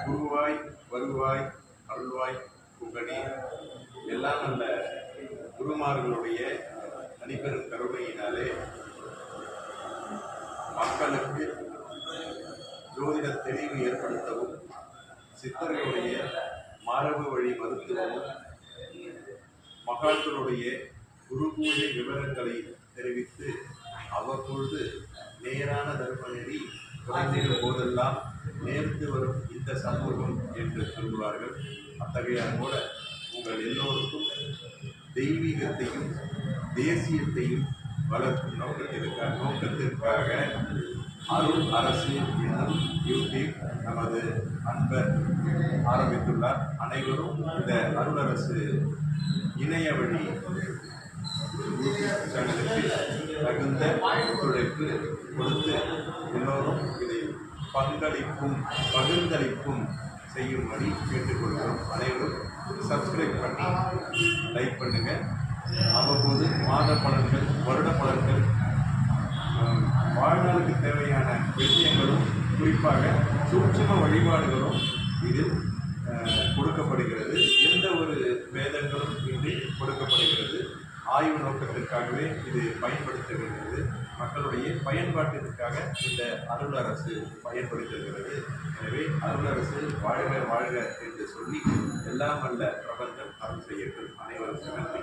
குருவாய் வருவாய் அருள்வாய் புகழே. எல்லாம் நல்ல குருமார்களுடைய தனிப்பெரும் கருணையினாலே மக்களுக்கு ஜோதிட தெளிவு ஏற்படுத்தவும், சித்தர்களுடைய மரபு வழி மருத்துவமும், மகான்களுடைய குரு பூஜை விவரங்களை தெரிவித்து அவ்வப்பொழுது நேரான தர்ம நெறி குறைந்திடும் போதெல்லாம் நேர்ந்து வரும் இந்த சமூகம் என்று சொல்வார்கள். அத்தகைய கூட உங்கள் எல்லோருக்கும் தெய்வீகத்தையும் தேசியத்தையும் வளர்க்கும் நோக்கத்திற்காக அருள் அரசு என்னும் யூடியூப் நமது அன்பர் ஆரம்பித்துள்ளார். அனைவரும் இந்த அருள் அரசு இணைய வழி யூடியூப் சேனலுக்கு தகுந்த ஒத்துழைப்பு கொடுத்து எல்லோரும் இதை பகிர்ந்தளிப்பும் செய்யும்படி கேட்டுக்கொள்கிறோம். அனைவரும் சப்ஸ்கிரைப் பண்ணி லைக் பண்ணுங்க. அவ்வப்போது மாத பலன்கள், வருட பலன்கள், வாழ்நாளுக்கு தேவையான விஷயங்களும், குறிப்பாக சூட்சும வழிபாடுகளும் இதில் கொடுக்கப்படுகிறது. எந்த ஒரு வேதங்களும் இன்றி கொடுக்கப்படுகிறது. ஆய்வு நோக்கத்திற்காகவே இது பயன்படுத்துகிறது. மக்களுடைய பயன்பாட்டிற்காக இந்த அருள் அரசு பயன்படுத்துகிறது. எனவே அருள் அரசு வாழ்க வாழ்க என்று சொல்லி எல்லாம் வல்ல பிரபஞ்சம் அருள் செய்யட்டும். அனைவருக்கும் நன்றி.